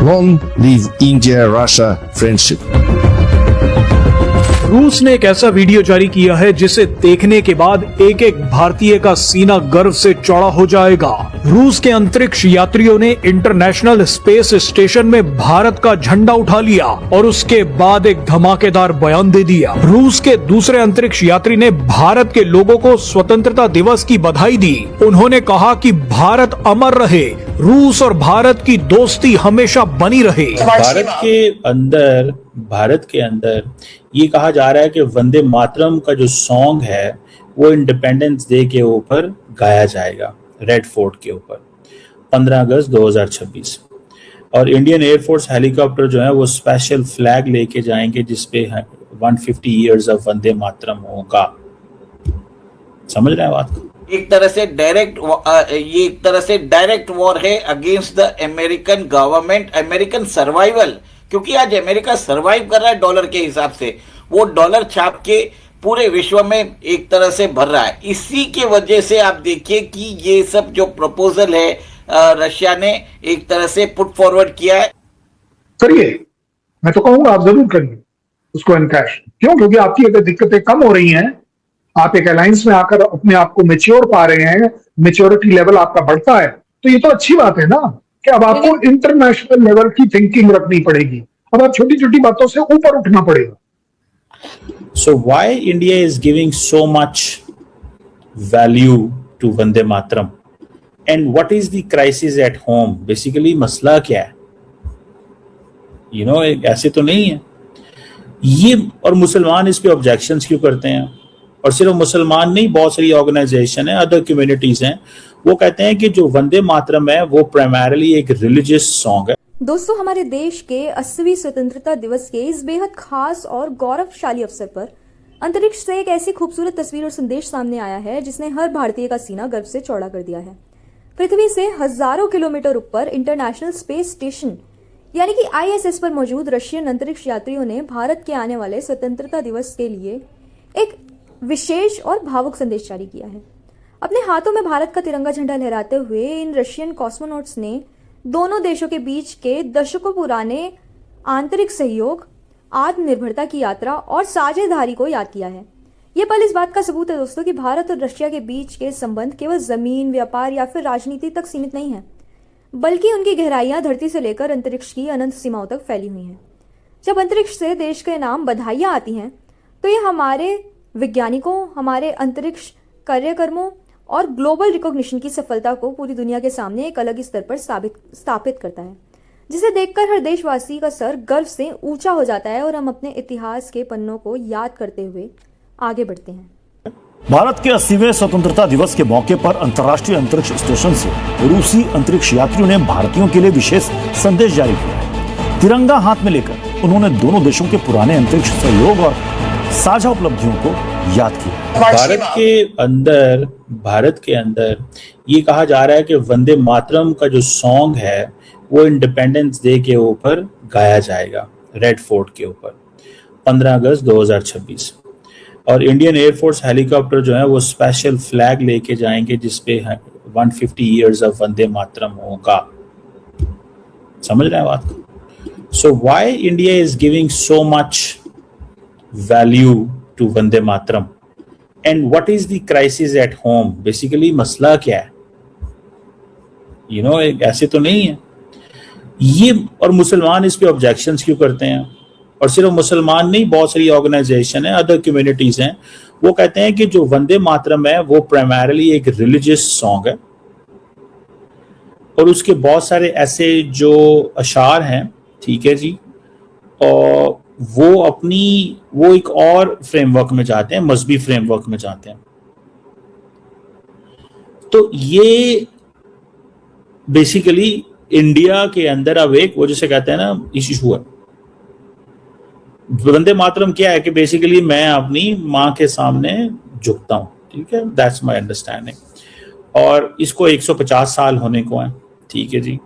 Long live India-Russia friendship. रूस ने एक ऐसा वीडियो जारी किया है जिसे देखने के बाद एक एक भारतीय का सीना गर्व से चौड़ा हो जाएगा। रूस के अंतरिक्ष यात्रियों ने इंटरनेशनल स्पेस स्टेशन में भारत का झंडा उठा लिया और उसके बाद एक धमाकेदार बयान दे दिया। रूस के दूसरे अंतरिक्ष यात्री ने भारत के लोगों को स्वतंत्रता दिवस की बधाई दी। उन्होंने कहा कि भारत अमर रहे, रूस और भारत की दोस्ती हमेशा बनी रहे। भारत के अंदर ये कहा जा रहा है कि वंदे मातरम का जो सॉन्ग है वो इंडिपेंडेंस डे के ऊपर गाया जाएगा, रेड फोर्ट के ऊपर 15 अगस्त 2026। और इंडियन एयरफोर्स हेलीकॉप्टर जो है वो स्पेशल फ्लैग लेके जाएंगे जिसपे 150 इयर्स ऑफ वंदे मातरम होगा। समझ रहे हैं बात को? एक तरह से डायरेक्ट वॉर है against the American government, American survival, क्योंकि आज अमेरिका सर्वाइव कर रहा है डॉलर के हिसाब से। वो डॉलर छाप के पूरे विश्व में एक तरह से भर रहा है। इसी के वजह से आप देखिए कि ये सब जो प्रपोजल है रशिया ने एक तरह से पुट फॉरवर्ड किया है। करिए, मैं तो कहूंगा आप जरूर करिए उसको एनकैश। क्यों? क्योंकि आपकी अगर दिक्कतें कम हो रही हैं, आप एक अलायंस में आकर अपने आप को मेच्योर पा रहे हैं, मेच्योरिटी लेवल आपका बढ़ता है, तो ये तो अच्छी बात है ना कि अब आपको इंटरनेशनल लेवल की थिंकिंग रखनी पड़ेगी। अब आप छोटी छोटी बातों से ऊपर उठना पड़ेगा। So why India is giving so much value to Vande Mataram? And what is the crisis at home? Basically मसला क्या है? ऐसे तो नहीं है ये। और मुसलमान इस पे ऑब्जेक्शंस क्यों करते हैं? और सिर्फ मुसलमान नहीं, बहुत सारी ऑर्गेनाइजेशन है, अदर कम्युनिटीज हैं, वो कहते हैं कि जो वंदे मातरम है वो प्राइमरली एक रिलीजियस सॉन्ग है। दोस्तों, हमारे देश के 80वीं स्वतंत्रता दिवस के इस बेहद खास और गौरवशाली अवसर पर अंतरिक्ष से एक ऐसी खूबसूरत तस्वीर और संदेश सामने आया है जिसने हर भारतीय का सीना गर्व से चौड़ा कर दिया है। पृथ्वी से हजारों किलोमीटर ऊपर इंटरनेशनल स्पेस स्टेशन यानी कि ISS पर मौजूद रशियन अंतरिक्ष यात्रियों ने भारत के आने वाले स्वतंत्रता दिवस के लिए एक विशेष और भावुक संदेश जारी किया है। अपने हाथों में भारत का तिरंगा झंडा लहराते हुए इन रशियन कॉस्मोनॉट्स ने दोनों देशों के बीच के दशकों पुराने आंतरिक सहयोग, आत्मनिर्भरता की यात्रा और साझेदारी को याद किया है। ये पल इस बात का सबूत है दोस्तों कि भारत और रशिया के बीच के संबंध केवल जमीन, व्यापार या फिर राजनीति तक सीमित नहीं है, बल्कि उनकी गहराइयां धरती से लेकर अंतरिक्ष की अनंत सीमाओं तक फैली हुई हैं। जब अंतरिक्ष से देश के नाम बधाइयां आती हैं तो ये हमारे वैज्ञानिकों, हमारे अंतरिक्ष कार्यक्रमों और ग्लोबल रिकॉग्निशन की सफलता को पूरी दुनिया के सामने एक अलग स्तर पर स्थापित करता है, जिसे देखकर हर देशवासी का सर गर्व से ऊंचा हो जाता है और हम अपने इतिहास के पन्नों को याद करते हुए आगे बढ़ते हैं। भारत के 80वें स्वतंत्रता दिवस के मौके पर अंतर्राष्ट्रीय अंतरिक्ष स्टेशन से रूसी अंतरिक्ष यात्रियों ने भारतीयों के लिए विशेष संदेश जारी किया है। तिरंगा हाथ में लेकर उन्होंने दोनों देशों के पुराने अंतरिक्ष सहयोग और साझा उपलब्धियों को याद किया। भारत के अंदर ये कहा जा रहा है कि वंदे मातरम का जो सॉन्ग है वो इंडिपेंडेंस डे के ऊपर गाया जाएगा, रेड फोर्ट के ऊपर 15 अगस्त 2026। और इंडियन एयरफोर्स हेलीकॉप्टर जो है वो स्पेशल फ्लैग लेके जाएंगे जिसपे 150 इयर्स ऑफ वंदे मातरम होगा। समझ रहे हैं बात को? So why India is giving so much value to Vande Mataram? And what is the crisis at home? Basically मसला क्या है? ऐसे तो नहीं है ये। और मुसलमान इस पे ऑब्जेक्शंस क्यों करते हैं? और सिर्फ मुसलमान नहीं, बहुत सारी ऑर्गेनाइजेशन है, अदर कम्युनिटीज हैं, वो कहते हैं कि जो वंदे मातरम है वो प्राइमरली एक रिलीजियस सॉन्ग है। और उसके बहुत सारे ऐसे जो अशार हैं, ठीक है जी, और वो एक और फ्रेमवर्क में जाते हैं, मजहबी फ्रेमवर्क में जाते हैं। तो ये बेसिकली इंडिया के अंदर अब एक वो जिसे कहते हैं ना इशू है। वंदे मातरम क्या है कि बेसिकली मैं अपनी माँ के सामने झुकता हूँ, ठीक है, दैट्स माय अंडरस्टैंडिंग। और इसको 150 साल होने को है, ठीक है जी।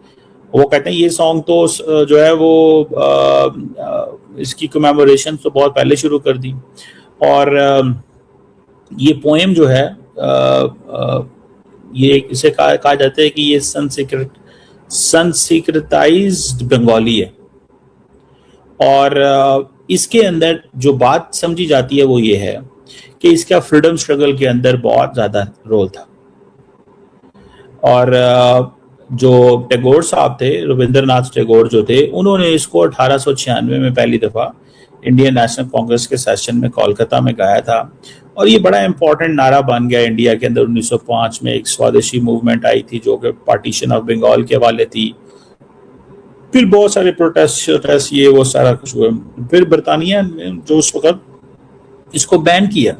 वो कहते हैं ये सॉन्ग तो जो है वो इसकी कमेमोरेशन तो बहुत पहले शुरू कर दी। और ये पोएम जो है ये इसे कहा जाता है कि ये संस्कृताइज्ड बंगाली है। और इसके अंदर जो बात समझी जाती है वो ये है कि इसका फ्रीडम स्ट्रगल के अंदर बहुत ज्यादा रोल था। और जो टैगोर साहब थे, रविंद्रनाथ टैगोर जो थे, उन्होंने इसको 1896 में पहली दफा इंडियन नेशनल कांग्रेस के सेशन में कोलकाता में गाया था। और ये बड़ा इंपॉर्टेंट नारा बन गया इंडिया के अंदर। 1905 में एक स्वदेशी मूवमेंट आई थी जो कि पार्टीशन ऑफ बंगाल के हवाले थी। फिर बहुत सारे प्रोटेस्ट ये वो सारा कुछ हुआ। फिर बरतानिया ने जो उस वक्त इसको बैन किया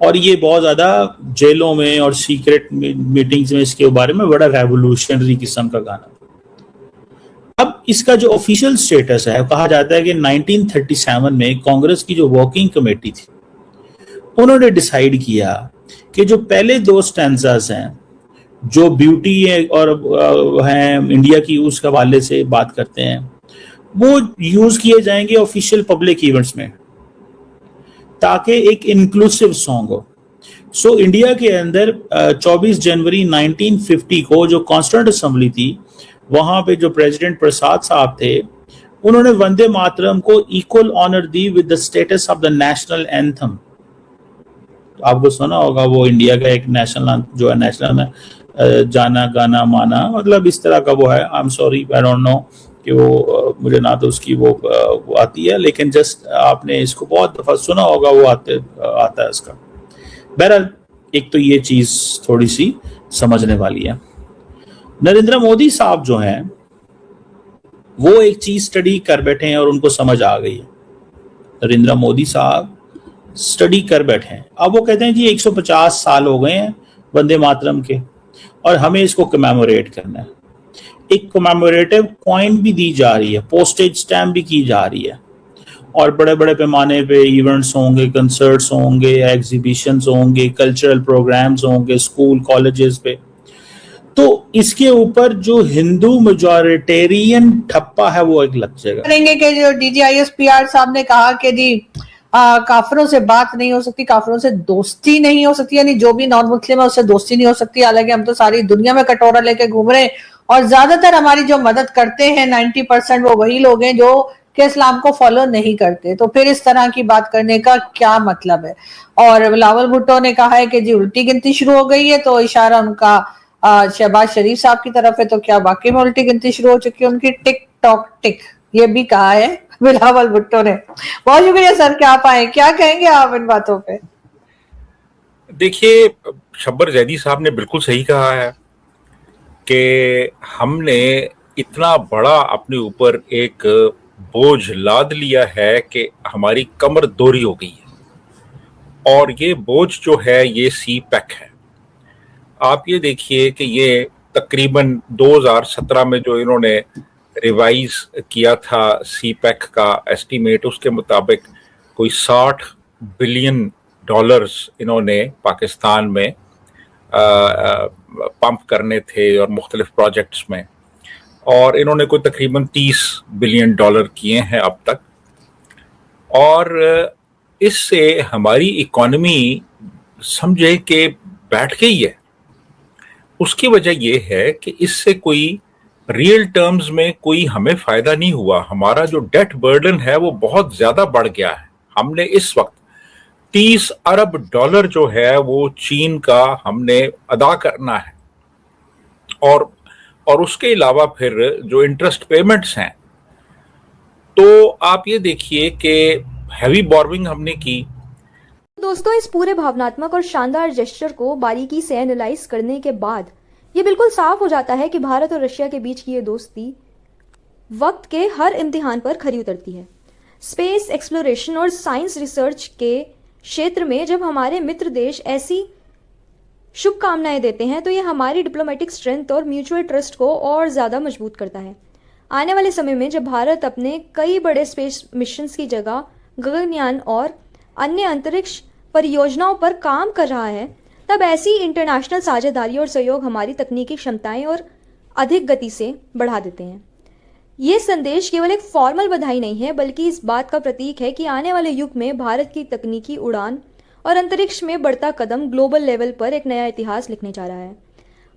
और ये बहुत ज्यादा जेलों में और सीक्रेट मीटिंग्स में इसके बारे में बड़ा रेवोल्यूशनरी किस्म का गाना। अब इसका जो ऑफिशियल स्टेटस है, कहा जाता है कि 1937 में कांग्रेस की जो वर्किंग कमेटी थी उन्होंने डिसाइड किया कि जो पहले 2 स्टैंजास हैं जो ब्यूटी है और हैं इंडिया की उस हवाले से बात करते हैं, वो यूज किए जाएंगे ऑफिशियल पब्लिक इवेंट्स में ताकि एक इंक्लूसिव सॉन्ग हो। सो इंडिया के अंदर 24 जनवरी 1950 को जो कॉन्स्टिट्यूंट असेंबली थी, वहां पे जो प्रेसिडेंट प्रसाद साहब थे, उन्होंने वंदे मातरम को इक्वल ऑनर दी with the status of the national anthem. आपको सुना होगा वो इंडिया का एक नेशनल जो है, नेशनल में जाना गाना माना, मतलब इस तरह का वो है। I am sorry, I don't know कि वो मुझे ना तो उसकी वो आती है, लेकिन जस्ट आपने इसको बहुत दफा सुना होगा, वो आता है इसका। बहरहाल एक तो ये चीज थोड़ी सी समझने वाली है। नरेंद्र मोदी साहब जो हैं वो एक चीज स्टडी कर बैठे हैं और उनको समझ आ गई है। नरेंद्र मोदी साहब स्टडी कर बैठे हैं। अब वो कहते हैं जी 150 साल हो गए हैं वंदे मातरम के और हमें इसको कमेमोरेट करना है। एक कमेमोरेटिव कॉइन भी दी जा रही है, पोस्टेज स्टैम्प भी की जा रही है और बड़े बड़े पैमाने पे इवेंट्स होंगे, कंसर्ट्स होंगे, एग्जीबिशंस होंगे, कल्चरल प्रोग्राम्स होंगे स्कूल कॉलेजेस पे। तो इसके ऊपर जो हिंदू मेजॉरिटेरियन ठप्पा है वो एक लग जाएगा। करेंगे कि जो DGISPR साहब ने कहा कि जी काफिरों से बात नहीं हो सकती, काफिरों से दोस्ती नहीं हो सकती, यानी जो भी नॉन मुस्लिम है उससे दोस्ती नहीं हो सकती। हालांकि हम तो सारी दुनिया में कटोरा लेके घूम रहे हैं और ज्यादातर हमारी जो मदद करते हैं 90% वो वही लोग हैं जो कि इस्लाम को फॉलो नहीं करते। तो फिर इस तरह की बात करने का क्या मतलब है। और बिलावल भुट्टो ने कहा है कि जी उल्टी गिनती शुरू हो गई है, तो इशारा उनका शहबाज शरीफ साहब की तरफ है। तो क्या वाकई में उल्टी गिनती शुरू हो चुकी है उनकी? टिक टॉक टिक, ये भी कहा है बिलावल भुट्टो ने। बहुत शुक्रिया सर, क्या पाए, क्या कहेंगे आप इन बातों पे? देखिए, शब्बर जैदी साहब ने बिल्कुल सही कहा है कि हमने इतना बड़ा अपने ऊपर एक बोझ लाद लिया है कि हमारी कमर दोहरी हो गई है। और ये बोझ जो है ये CPEC है। आप ये देखिए कि ये तकरीबन 2017 में जो इन्होंने रिवाइज किया था CPEC का एस्टीमेट, उसके मुताबिक कोई $60 बिलियन इन्होंने पाकिस्तान में पंप करने थे और मुख्तलिफ प्रोजेक्ट्स में, और इन्होंने कोई तकरीबन $30 बिलियन किए हैं अब तक। और इससे हमारी इकॉनमी समझे कि बैठ गई है। उसकी वजह यह है कि इससे कोई रियल टर्म्स में कोई हमें फायदा नहीं हुआ। हमारा जो डेट बर्डन है वो बहुत ज्यादा बढ़ गया है। हमने इस वक्त $30 अरब जो है वो चीन का हमने अदा करना है। और उसके अलावा फिर जो इंटरेस्ट पेमेंट्स हैं, तो आप ये देखिए कि हैवी बोरोइंग हमने की। दोस्तों, इस पूरे भावनात्मक और शानदार जेस्चर को बारीकी से एनालाइज करने के बाद ये बिल्कुल साफ हो जाता है कि भारत और रशिया के बीच की ये दोस्ती वक्त के हर इम्तिहान पर खरी उतरती है। स्पेस एक्सप्लोरेशन और साइंस रिसर्च के क्षेत्र में जब हमारे मित्र देश ऐसी शुभकामनाएं देते हैं तो ये हमारी डिप्लोमेटिक स्ट्रेंथ और म्यूचुअल ट्रस्ट को और ज़्यादा मजबूत करता है। आने वाले समय में जब भारत अपने कई बड़े स्पेस मिशंस की जगह गगनयान और अन्य अंतरिक्ष परियोजनाओं पर काम कर रहा है, तब ऐसी इंटरनेशनल साझेदारी और सहयोग हमारी तकनीकी क्षमताएं और अधिक गति से बढ़ा देते हैं। ये संदेश केवल एक फॉर्मल बधाई नहीं है, बल्कि इस बात का प्रतीक है कि आने वाले युग में भारत की तकनीकी उड़ान और अंतरिक्ष में बढ़ता कदम ग्लोबल लेवल पर एक नया इतिहास लिखने जा रहा है।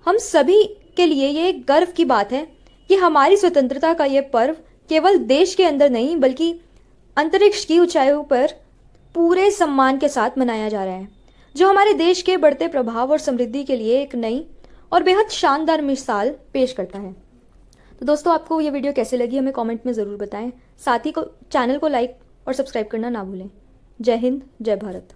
हम सभी के लिए ये एक गर्व की बात है कि हमारी स्वतंत्रता का ये पर्व केवल देश के अंदर नहीं बल्कि अंतरिक्ष की ऊंचाइयों पर पूरे सम्मान के साथ मनाया जा रहा है, जो हमारे देश के बढ़ते प्रभाव और समृद्धि के लिए एक नई और बेहद शानदार मिसाल पेश करता है। तो दोस्तों, आपको ये वीडियो कैसे लगी हमें कमेंट में ज़रूर बताएं। साथ ही चैनल को लाइक और सब्सक्राइब करना ना भूलें। जय हिंद, जय भारत।